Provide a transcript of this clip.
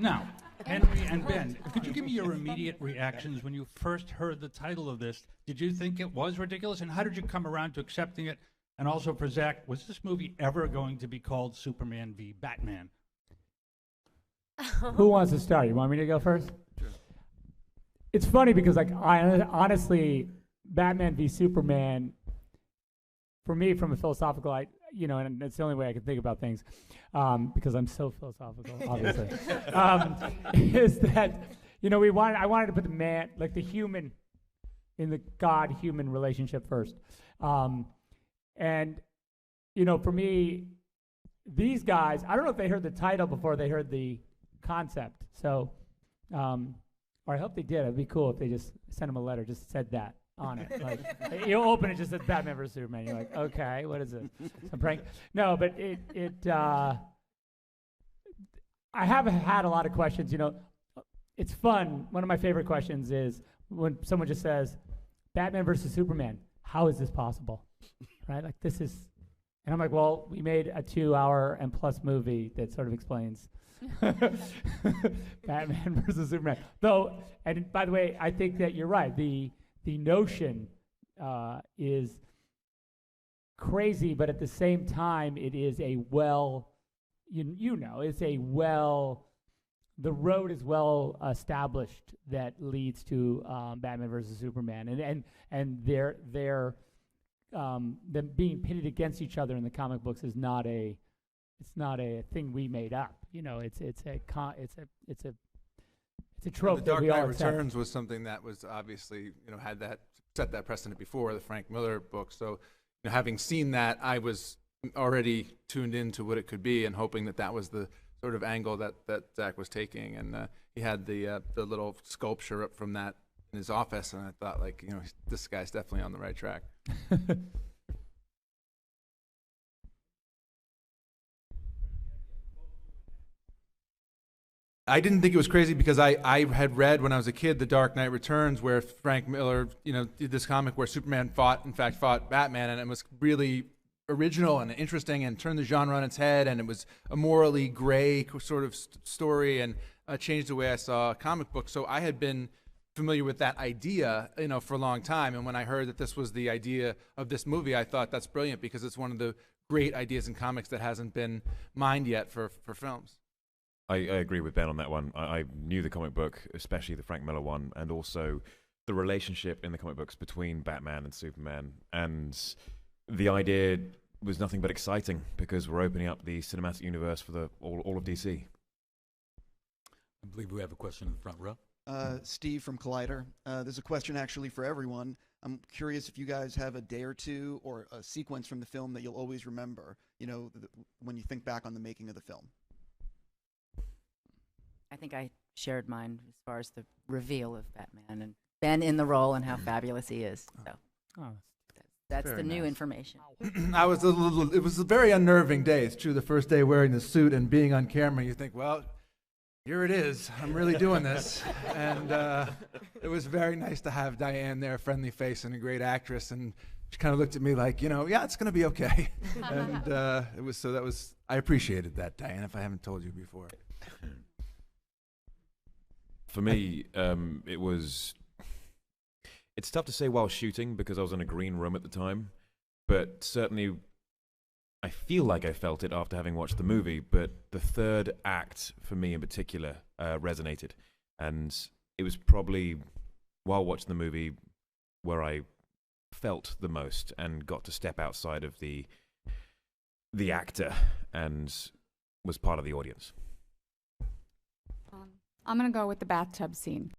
Now, Henry and Ben, could you give me your immediate reactions when you first heard the title of this? Did you think it was ridiculous, and how did you come around to accepting it? And also for Zach, was this movie ever going to be called Superman v. Batman? Who wants to start? You want me to go first? Sure. It's funny because, like, honestly, Batman v Superman, for me, from a philosophical, and it's the only way I can think about things, because I'm so philosophical, obviously, is that, I wanted to put the man, like the human, in the God-human relationship first. And, for me, these guys, I don't know if they heard the title before they heard the concept. So, or I hope they did. It'd be cool if they just sent them a letter, just said that on it. Like, you open it, just says Batman vs. Superman. You're like, okay, what is it? Some prank? No, but I have had a lot of questions. It's fun. One of my favorite questions is when someone just says, Batman versus Superman, how is this possible? Right? Like, this is, and I'm like, well, we made a 2-hour and plus movie that sort of explains Batman versus Superman. Though, and by the way, I think that you're right. The notion is crazy, but at the same time, it is a the road is well established that leads to Batman versus Superman, and they're them being pitted against each other in the comic books is not a thing we made up. It's a trope. The Dark that we Knight all accept. Returns was something that was obviously had that set that precedent before the Frank Miller book. So having seen that, I was already tuned into what it could be and hoping that was the sort of angle that Zach was taking. And he had the little sculpture up from that in his office, and I thought, this guy's definitely on the right track. I didn't think it was crazy because I had read when I was a kid The Dark Knight Returns, where Frank Miller did this comic where Superman fought Batman, and it was really original and interesting and turned the genre on its head, and it was a morally gray sort of story, and changed the way I saw comic books. So I had been familiar with that idea, for a long time, and when I heard that this was the idea of this movie, I thought that's brilliant because it's one of the great ideas in comics that hasn't been mined yet for films. I agree with Ben on that one. I knew the comic book, especially the Frank Miller one, and also the relationship in the comic books between Batman and Superman. And the idea was nothing but exciting because we're opening up the cinematic universe for all of DC. I believe we have a question in the front row. Steve from Collider. There's a question actually for everyone. I'm curious if you guys have a day or two or a sequence from the film that you'll always remember, when you think back on the making of the film. I think I shared mine as far as the reveal of Batman and Ben in the role and how fabulous he is. So that's the new information. It was a very unnerving day. It's true. The first day wearing the suit and being on camera, you think, well, here it is. I'm really doing this. And it was very nice to have Diane there, friendly face and a great actress. And she kind of looked at me like, yeah, it's going to be okay. And I appreciated that, Diane, if I haven't told you before. For me, it's tough to say while shooting because I was in a green room at the time, but certainly I feel like I felt it after having watched the movie, but the third act, for me in particular, resonated. And it was probably, while watching the movie, where I felt the most and got to step outside of the actor and was part of the audience. I'm going to go with the bathtub scene.